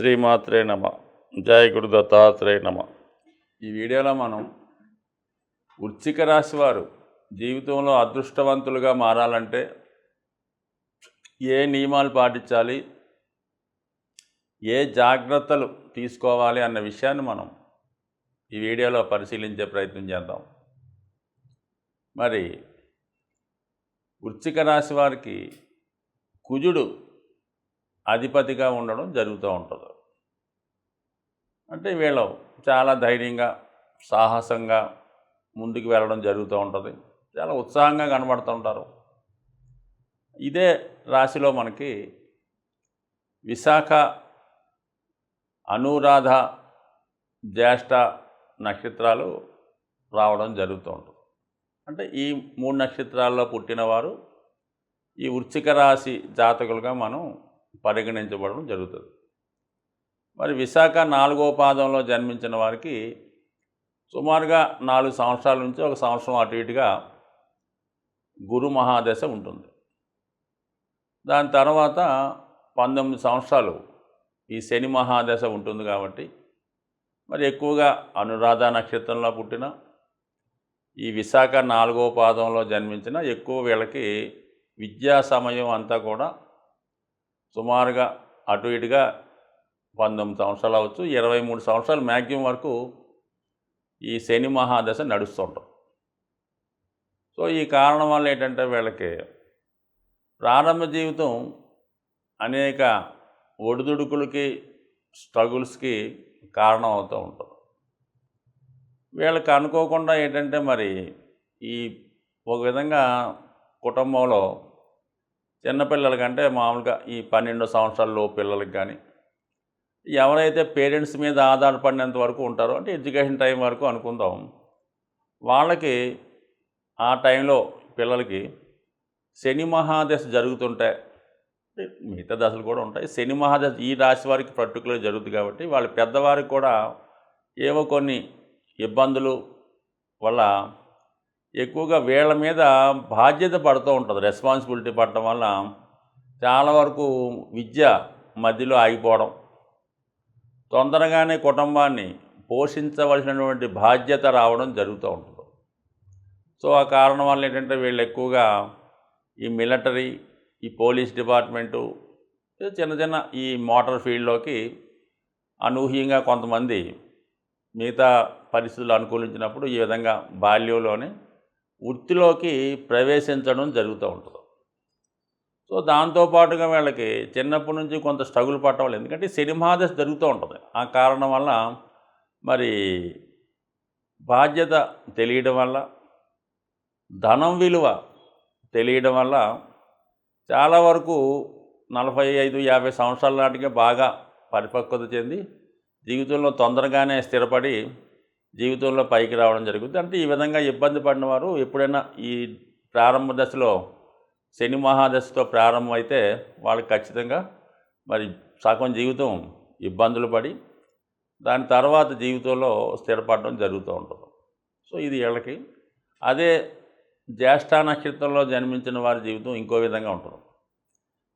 శ్రీమాత్రే నమ. జయ గురు దత్తాత్రేయ నమ. ఈ వీడియోలో మనం వృశ్చిక రాశి వారు జీవితంలో అదృష్టవంతులుగా మారాలంటే ఏ నియమాలు పాటించాలి, ఏ జాగ్రత్తలు తీసుకోవాలి అన్న విషయాన్ని మనం ఈ వీడియోలో పరిశీలించే ప్రయత్నం చేద్దాం. మరి వృశ్చిక రాశి వారికి కుజుడు అధిపతిగా ఉండడం జరుగుతూ ఉంటుంది. అంటే వీళ్ళు చాలా ధైర్యంగా, సాహసంగా ముందుకు వెళ్ళడం జరుగుతూ ఉంటుంది. చాలా ఉత్సాహంగా కనబడుతూ ఉంటారు. ఇదే రాశిలో మనకి విశాఖ, అనురాధ, జ్యేష్ఠ నక్షత్రాలు రావడం జరుగుతూ ఉంటుంది. అంటే ఈ 3 నక్షత్రాల్లో పుట్టినవారు ఈ వృశ్చిక రాశి జాతకులుగా మనం పరిగణించబడడం జరుగుతుంది. మరి విశాఖ 4వ పాదంలో జన్మించిన వారికి సుమారుగా 4 సంవత్సరాల నుంచి 1 సంవత్సరం అటు ఇటుగా గురు మహాదశ ఉంటుంది. దాని తర్వాత 19 సంవత్సరాలు ఈ శని మహాదశ ఉంటుంది. కాబట్టి మరి ఎక్కువగా అనురాధ నక్షత్రంలో పుట్టిన ఈ విశాఖ 4వ పాదంలో జన్మించిన ఎక్కువ వీళ్ళకి విద్యా సమయం అంతా కూడా సుమారుగా అటు ఇటుగా 19 సంవత్సరాలు అవచ్చు, 23 సంవత్సరాలు మ్యాక్సిమం వరకు ఈ శని మహాదశ నడుస్తుంటాం. సో ఈ కారణం వల్ల ఏంటంటే వీళ్ళకి ప్రారంభ జీవితం అనేక ఒడిదుడుకులకి, స్ట్రగుల్స్కి కారణం అవుతూ ఉంటుంది. వీళ్ళకి అనుకోకుండా ఏంటంటే మరి ఈ ఒక విధంగా కుటుంబంలో చిన్నపిల్లలకంటే మామూలుగా ఈ 12 సంవత్సరాల పిల్లలకి కానీ ఎవరైతే పేరెంట్స్ మీద ఆధారపడినంత వరకు ఉంటారో, అంటే ఎడ్యుకేషన్ టైం వరకు అనుకుందాం, వాళ్ళకి ఆ టైంలో పిల్లలకి శని మహాదశ జరుగుతుంటే, మిగతా దశలు కూడా ఉంటాయి, శని మహాదశ ఈ రాశి వారికి పర్టికులర్ జరుగుతుంది. కాబట్టి వాళ్ళ పెద్దవారికి కూడా ఏవో కొన్ని ఇబ్బందులు వల్ల ఎక్కువగా వీళ్ళ మీద బాధ్యత పడుతూ ఉంటుంది. రెస్పాన్సిబిలిటీ పడటం వల్ల చాలా వరకు విద్య మధ్యలో ఆగిపోవడం, తొందరగానే కుటుంబాన్ని పోషించవలసినటువంటి బాధ్యత రావడం జరుగుతూ ఉంటుంది. సో ఆ కారణం వల్ల ఏంటంటే వీళ్ళు ఎక్కువగా ఈ మిలిటరీ, ఈ పోలీస్ డిపార్ట్మెంటు, చిన్న చిన్న ఈ మోటార్ ఫీల్డ్లోకి అనూహ్యంగా కొంతమంది మిగతా పరిస్థితులు అనుకూలించినప్పుడు ఈ విధంగా బాల్యంలోనే వృత్తిలోకి ప్రవేశించడం జరుగుతూ ఉంటుంది. సో దాంతోపాటుగా వీళ్ళకి చిన్నప్పటి నుంచి కొంత స్ట్రగుల్ పట్టవాలి. ఎందుకంటే శని మహాదశ జరుగుతూ ఉంటుంది. ఆ కారణం వల్ల మరి బాధ్యత తెలియడం వల్ల, ధనం విలువ తెలియడం వల్ల చాలా వరకు 45-50 సంవత్సరాల నాటికే బాగా పరిపక్వత చెంది జీవితంలో తొందరగానే స్థిరపడి జీవితంలో పైకి రావడం జరుగుతుంది. అంటే ఈ విధంగా ఇబ్బంది పడిన వారు ఎప్పుడైనా ఈ ప్రారంభ దశలో శని మహాదశతో ప్రారంభమైతే వాళ్ళకి ఖచ్చితంగా మరి సగం జీవితం ఇబ్బందులు పడి దాని తర్వాత జీవితంలో స్థిరపడడం జరుగుతూ ఉంటుంది. సో ఇది వీళ్ళకి. అదే జ్యేష్ఠ నక్షత్రంలో జన్మించిన వారి జీవితం ఇంకో విధంగా ఉంటుంది.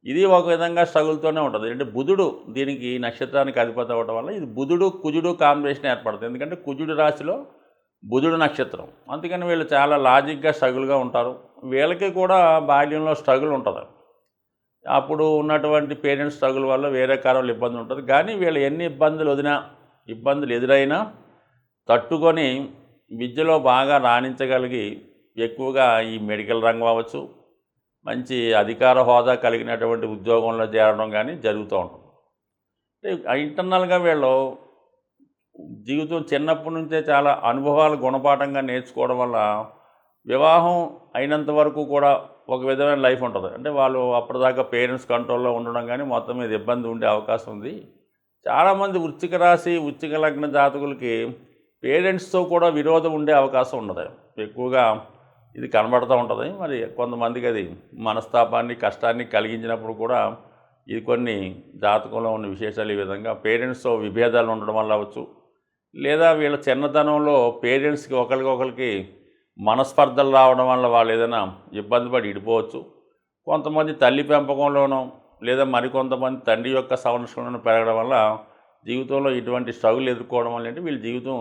ఇది ఒక విధంగా స్ట్రగుల్తోనే ఉంటుంది. అంటే బుధుడు దీనికి నక్షత్రానికి అధిపతి అవ్వడం వల్ల ఇది బుధుడు కుజుడు కాంబినేషన్ ఏర్పడుతుంది. ఎందుకంటే కుజుడు రాశిలో బుధుడు నక్షత్రం, అందుకని వీళ్ళు చాలా లాజిక్గా స్ట్రగుల్గా ఉంటారు. వీళ్ళకి కూడా బాల్యంలో స్ట్రగుల్ ఉంటుంది. అప్పుడు ఉన్నటువంటి పేరెంట్స్ స్ట్రగుల్ వల్ల వేరే కారణాలు ఇబ్బంది ఉంటుంది. కానీ వీళ్ళు ఎన్ని ఇబ్బందులు ఎదురైనా తట్టుకొని విద్యలో బాగా రాణించగలిగి ఎక్కువగా ఈ మెడికల్ రంగం అవ్వచ్చు, మంచి అధికార హోదా కలిగినటువంటి ఉద్యోగంలో చేరడం కానీ జరుగుతూ ఉంటుంది. ఇంటర్నల్గా వీళ్ళు జీవితం చిన్నప్పటి నుంచే చాలా అనుభవాలు గుణపాఠంగా నేర్చుకోవడం వల్ల వివాహం అయినంత వరకు కూడా ఒక విధమైన లైఫ్ ఉంటుంది. అంటే వాళ్ళు అప్పటిదాకా పేరెంట్స్ కంట్రోల్లో ఉండడం కానీ మొత్తం మీద ఇబ్బంది ఉండే అవకాశం ఉంది. చాలామంది వృశ్చిక రాశి, వృశ్చిక లగ్న జాతకులకి పేరెంట్స్తో కూడా విరోధం ఉండే అవకాశం ఉండదు. ఎక్కువగా ఇది కనబడుతూ ఉంటుంది. మరి కొంతమందికి అది మనస్తాపాన్ని, కష్టాన్ని కలిగించినప్పుడు కూడా ఇది కొన్ని జాతకంలో ఉన్న విశేషాలు. ఈ విధంగా పేరెంట్స్తో విభేదాలు ఉండడం వల్ల అవ్వచ్చు, లేదా వీళ్ళ చిన్నతనంలో పేరెంట్స్కి ఒకరికొకరికి మనస్పర్ధలు రావడం వల్ల వాళ్ళు ఏదైనా ఇబ్బంది పడి ఇడిపోవచ్చు. కొంతమంది తల్లి పెంపకంలోనూ లేదా మరికొంతమంది తండ్రి యొక్క సంరక్షణను పెరగడం వల్ల జీవితంలో ఇటువంటి స్ట్రగుల్ ఎదుర్కోవడం వల్ల ఏంటి వీళ్ళ జీవితం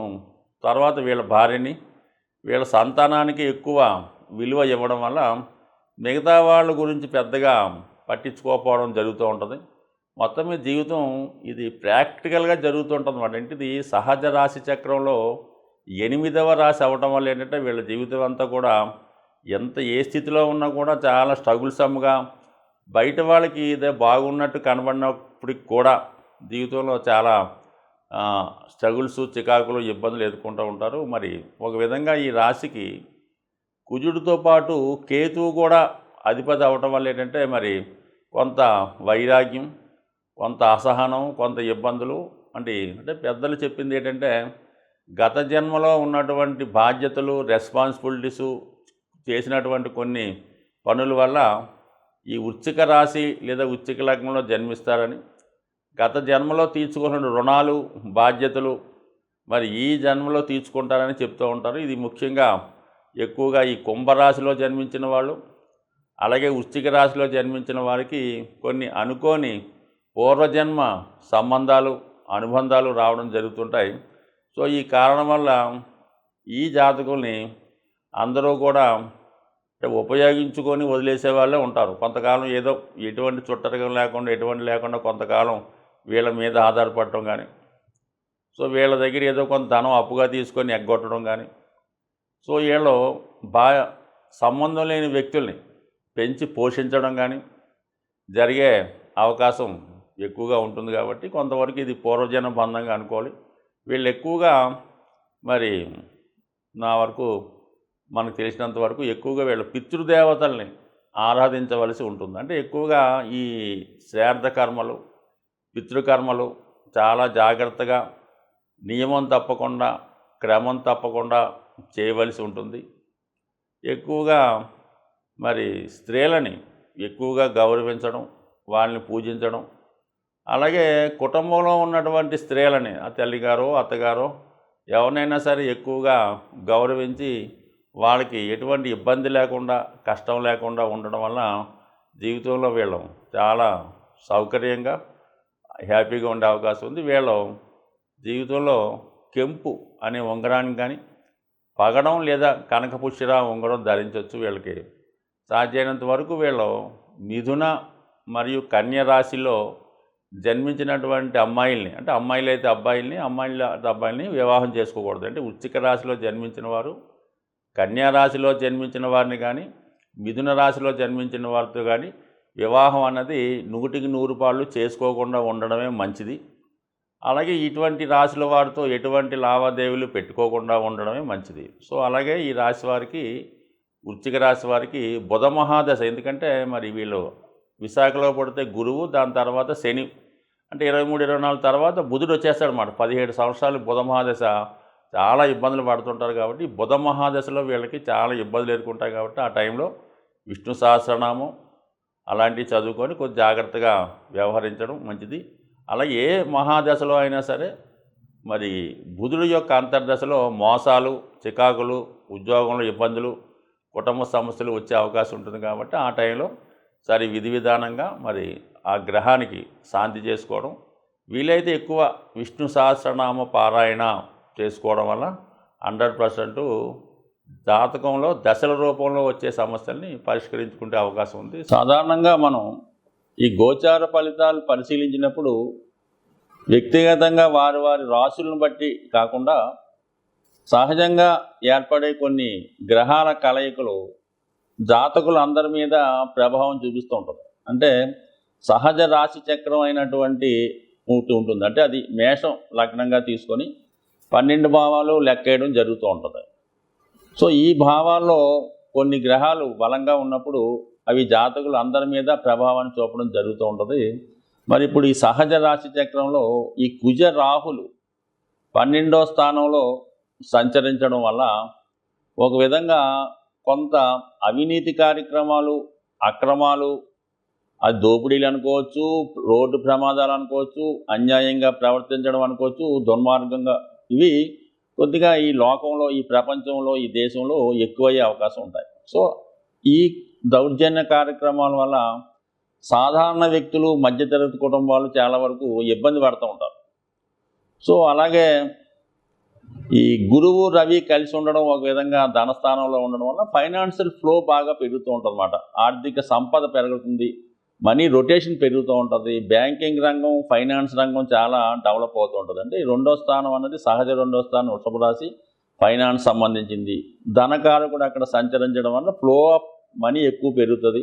తర్వాత వీళ్ళ భార్యని వీళ్ళ సంతానానికి ఎక్కువ విలువ ఇవ్వడం వల్ల మిగతా వాళ్ళ గురించి పెద్దగా పట్టించుకోకపోవడం జరుగుతూ ఉంటుంది. మొత్తం మీద జీవితం ఇది ప్రాక్టికల్గా జరుగుతుంటుంది అన్నమాట. అంటే ఇది సహజ రాశి చక్రంలో 8వ రాశి అవ్వటం వల్ల ఏంటంటే వీళ్ళ జీవితం అంతా కూడా ఏ స్థితిలో ఉన్నా కూడా చాలా స్ట్రగుల్సమ్గా బయట వాళ్ళకి ఇదే బాగున్నట్టు కనబడినప్పటికి కూడా జీవితంలో చాలా స్ట్రగుల్స్, చికాకులు, ఇబ్బందులు ఎదుర్కొంటూ ఉంటారు. మరి ఒక విధంగా ఈ రాశికి కుజుడితో పాటు కేతువు కూడా అధిపతి అవ్వటం వల్ల ఏంటంటే మరి కొంత వైరాగ్యం, కొంత అసహనం, కొంత ఇబ్బందులు అంటే పెద్దలు చెప్పింది ఏంటంటే గత జన్మలో ఉన్నటువంటి బాధ్యతలు, రెస్పాన్సిబిలిటీసు, చేసినటువంటి కొన్ని పనుల వల్ల ఈ వృశ్చిక రాశి లేదా వృశ్చిక లగ్నంలో జన్మిస్తారని, గత జన్మలో తీర్చుకున్న రుణాలు, బాధ్యతలు మరి ఈ జన్మలో తీర్చుకుంటారని చెప్తూ ఉంటారు. ఇది ముఖ్యంగా ఎక్కువగా ఈ కుంభరాశిలో జన్మించిన వాళ్ళు, అలాగే వృశ్చిక రాశిలో జన్మించిన వారికి కొన్ని అనుకోని పూర్వజన్మ సంబంధాలు, అనుబంధాలు రావడం జరుగుతుంటాయి. సో ఈ కారణం వల్ల ఈ జాతకుల్ని అందరూ కూడా ఉపయోగించుకొని వదిలేసే వాళ్ళే ఉంటారు. కొంతకాలం ఏదో ఎటువంటి చుట్టరికం లేకుండా కొంతకాలం వీళ్ళ మీద ఆధారపడటం కానీ, సో వీళ్ళ దగ్గర ఏదో కొంత ధనం అప్పుగా తీసుకొని ఎగ్గొట్టడం కానీ, సో వీళ్ళు సంబంధం లేని వ్యక్తుల్ని పెంచి పోషించడం కానీ జరిగే అవకాశం ఎక్కువగా ఉంటుంది. కాబట్టి కొంతవరకు ఇది పూర్వజన్మ బంధంగా అనుకోవాలి. వీళ్ళు ఎక్కువగా మరి నా వరకు మనకు తెలిసినంత వరకు ఎక్కువగా వీళ్ళ పితృదేవతల్ని ఆరాధించవలసి ఉంటుంది. అంటే ఎక్కువగా ఈ శ్రాద్ధ కర్మలు, పితృకర్మలు చాలా జాగ్రత్తగా నియమం తప్పకుండా, క్రమం తప్పకుండా చేయవలసి ఉంటుంది. ఎక్కువగా మరి స్త్రీలని ఎక్కువగా గౌరవించడం, వాళ్ళని పూజించడం, అలాగే కుటుంబంలో ఉన్నటువంటి స్త్రీలని ఆ తల్లిగారో అత్తగారో ఎవరినైనా సరే ఎక్కువగా గౌరవించి వాళ్ళకి ఎటువంటి ఇబ్బంది లేకుండా, కష్టం లేకుండా ఉండడం వల్ల జీవితంలో వీళ్ళు చాలా సౌకర్యంగా, హ్యాపీగా ఉండే అవకాశం ఉంది. వీళ్ళు జీవితంలో కెంపు అనే ఉంగరాన్ని కానీ, పగడం లేదా కనకపుష్యరా ఉంగరం ధరించవచ్చు. వీళ్ళకి సాధ్యమైనంత వరకు వీళ్ళు మిథున మరియు కన్య రాశిలో జన్మించినటువంటి అమ్మాయిల్ని, అంటే అమ్మాయిలైతే అబ్బాయిల్ని, అబ్బాయిల్ని వివాహం చేసుకోకూడదు. అంటే వృశ్చిక రాశిలో జన్మించిన వారు కన్యా రాశిలో జన్మించిన వారిని కానీ, మిథున రాశిలో జన్మించిన వారితో కానీ వివాహం అన్నది 100కి 100 చేసుకోకుండా ఉండడమే మంచిది. అలాగే ఇటువంటి రాశుల వారితో ఎటువంటి లావాదేవీలు పెట్టుకోకుండా ఉండడమే మంచిది. సో అలాగే ఈ రాశి వారికి, వృశ్చిక రాశి వారికి బుధ మహాదశ, ఎందుకంటే మరి వీళ్ళు విశాఖలో పడితే గురువు, దాని తర్వాత శని, అంటే 23-24 తర్వాత బుధుడు వచ్చేస్తాడన్నమాట. 17 సంవత్సరాలు బుధ మహాదశ. చాలా ఇబ్బందులు పడుతుంటారు. కాబట్టి బుధ మహాదశలో వీళ్ళకి చాలా ఇబ్బందులు ఎదుర్కొంటాయి. కాబట్టి ఆ టైంలో విష్ణు సహస్రనామం అలాంటివి చదువుకొని కొంచెం జాగ్రత్తగా వ్యవహరించడం మంచిది. అలాగే ఏ మహాదశలో అయినా సరే మరి బుధుడు యొక్క అంతర్దశలో మోసాలు, చికాకులు, ఉద్యోగంలో ఇబ్బందులు, కుటుంబ సమస్యలు వచ్చే అవకాశం ఉంటుంది. కాబట్టి ఆ టైంలో సరి విధి విధానంగా మరి ఆ గ్రహానికి శాంతి చేసుకోవడం, వీలైతే ఎక్కువ విష్ణు సహస్రనామ పారాయణ చేసుకోవడం వల్ల 100% జాతకంలో దశల రూపంలో వచ్చే సమస్యల్ని పరిష్కరించుకునే అవకాశం ఉంది. సాధారణంగా మనం ఈ గోచార ఫలితాలు పరిశీలించినప్పుడు వ్యక్తిగతంగా వారి రాశులను బట్టి కాకుండా సహజంగా ఏర్పడే కొన్ని గ్రహాల కలయికలు జాతకులు అందరి మీద ప్రభావం చూపిస్తూ ఉంటుంది. అంటే సహజ రాశి చక్రం అయినటువంటి ఉంటుంది. అంటే అది మేషం లగ్నంగా తీసుకొని 12 భావాలు లెక్కేయడం జరుగుతూ ఉంటుంది. సో ఈ భావాల్లో కొన్ని గ్రహాలు బలంగా ఉన్నప్పుడు అవి జాతకులు అందరి మీద ప్రభావాన్ని చూపడం జరుగుతూ ఉంటుంది. మరి ఇప్పుడు ఈ సహజ రాశి చక్రంలో ఈ కుజ రాహులు 12వ స్థానంలో సంచరించడం వల్ల ఒక విధంగా కొంత అవినీతి కార్యక్రమాలు, అక్రమాలు, అది దోపిడీలు అనుకోవచ్చు, రోడ్డు ప్రమాదాలు అనుకోవచ్చు, అన్యాయంగా ప్రవర్తించడం అనుకోవచ్చు, దుర్మార్గంగా, ఇవి కొద్దిగా ఈ లోకంలో, ఈ ప్రపంచంలో, ఈ దేశంలో ఎక్కువయ్యే అవకాశం ఉంటాయి. సో ఈ దౌర్జన్య కార్యక్రమాల వల్ల సాధారణ వ్యక్తులు, మధ్యతరగతి కుటుంబాలు చాలా వరకు ఇబ్బంది పడుతూ ఉంటారు. సో అలాగే ఈ గురువు రవి కలిసి ఉండడం ఒక విధంగా ధనస్థానంలో ఉండడం వల్ల ఫైనాన్షియల్ ఫ్లో బాగా పెరుగుతూ ఉంటుంది అన్నమాట. ఆర్థిక సంపద పెరుగుతుంది, మనీ రొటేషన్ పెరుగుతూ ఉంటుంది, బ్యాంకింగ్ రంగం ఫైనాన్స్ రంగం చాలా డెవలప్ అవుతూ ఉంటుంది. అంటే ఈ రెండో స్థానం అన్నది సహజ రెండో స్థానం వృషభ రాశి, ఫైనాన్స్ సంబంధించింది. ధనకారకుడు అక్కడ సంచరించడం వల్ల ఫ్లో ఆఫ్ మనీ ఎక్కువ పెరుగుతుంది.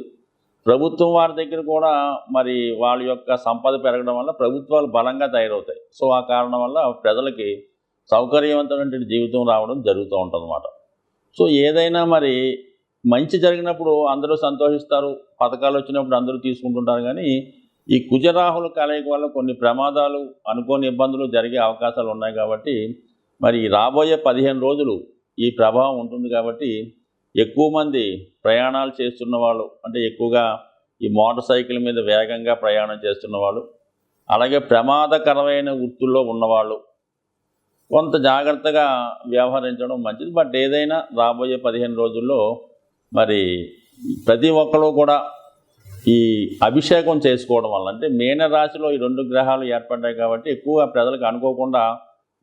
ప్రభుత్వం వారి దగ్గర కూడా మరి వాళ్ళ యొక్క సంపద పెరగడం వల్ల ప్రభుత్వాలు బలంగా తయారవుతాయి. సో ఆ కారణం వల్ల ప్రజలకి సౌకర్యవంతమైన జీవితం రావడం జరుగుతూ ఉంటుంది అన్నమాట. సో ఏదైనా మరి మంచి జరిగినప్పుడు అందరూ సంతోషిస్తారు, పథకాలు వచ్చినప్పుడు అందరూ తీసుకుంటుంటారు. కానీ ఈ కుజరాహుల కలయిక వల్ల కొన్ని ప్రమాదాలు, అనుకోని ఇబ్బందులు జరిగే అవకాశాలు ఉన్నాయి. కాబట్టి మరి రాబోయే 15 రోజులు ఈ ప్రభావం ఉంటుంది. కాబట్టి ఎక్కువ మంది ప్రయాణాలు చేస్తున్న వాళ్ళు, అంటే ఎక్కువగా ఈ మోటార్ సైకిల్ మీద వేగంగా ప్రయాణం చేస్తున్న వాళ్ళు, అలాగే ప్రమాదకరమైన వృత్తుల్లో ఉన్నవాళ్ళు కొంత జాగ్రత్తగా వ్యవహరించడం మంచిది. బట్ ఏదైనా రాబోయే 15 రోజుల్లో మరి ప్రతి ఒక్కరు కూడా ఈ అభిషేకం చేసుకోవడం వల్ల, అంటే మీన రాశిలో ఈ 2 గ్రహాలు ఏర్పడ్డాయి కాబట్టి ఎక్కువగా ప్రజలకు అనుకోకుండా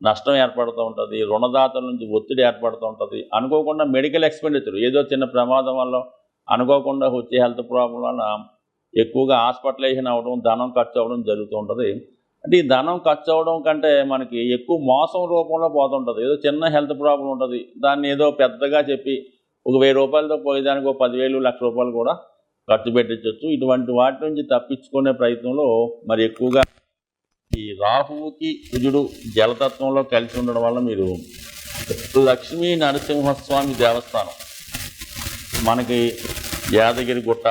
నష్టం ఏర్పడుతూ ఉంటుంది, రుణదాతల నుంచి ఒత్తిడి ఏర్పడుతూ ఉంటుంది. అనుకోకుండా మెడికల్ ఎక్స్పెండిచర్, ఏదో చిన్న ప్రమాదం వల్ల అనుకోకుండా వచ్చే హెల్త్ ప్రాబ్లం వల్ల ఎక్కువగా హాస్పిటలైజేషన్ అవ్వడం, ధనం ఖర్చు అవ్వడం జరుగుతూ ఉంటుంది. అంటే ఈ ధనం ఖర్చు అవ్వడం కంటే మనకి ఎక్కువ మోసం రూపంలో పోతుంటుంది. ఏదో చిన్న హెల్త్ ప్రాబ్లం ఉంటుంది, దాన్ని ఏదో పెద్దగా చెప్పి ఒక 1000 రూపాయలతో పోయేదానికి ఒక 10,000, 1,00,000 రూపాయలు కూడా ఖర్చు పెట్టించవచ్చు. ఇటువంటి వాటి నుంచి తప్పించుకునే ప్రయత్నంలో మరి ఎక్కువగా ఈ రాహువుకి కుజుడు జలతత్వంలో కలిసి ఉండడం వల్ల మీరు లక్ష్మీ నరసింహస్వామి దేవస్థానం మనకి యాదగిరి గుట్ట,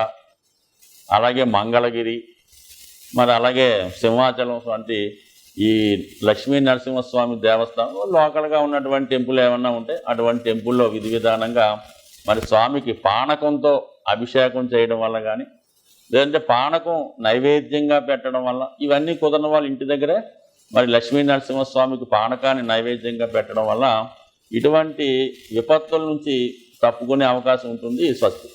అలాగే మంగళగిరి, మరి అలాగే సింహాచలం వంటి ఈ లక్ష్మీ నరసింహస్వామి దేవస్థానం లోకల్గా ఉన్నటువంటి టెంపుల్ ఏమన్నా ఉంటే అటువంటి టెంపుల్లో విధి విధానంగా మరి స్వామికి పానకంతో అభిషేకం చేయడం వల్ల కానీ, లేదంటే పానకం నైవేద్యంగా పెట్టడం వల్ల, ఇవన్నీ కుదరని వాళ్ళు ఇంటి దగ్గరే మరి లక్ష్మీ నరసింహస్వామికి పానకాన్ని నైవేద్యంగా పెట్టడం వల్ల ఇటువంటి విపత్తుల నుంచి తప్పుకునే అవకాశం ఉంటుంది. స్వస్తి.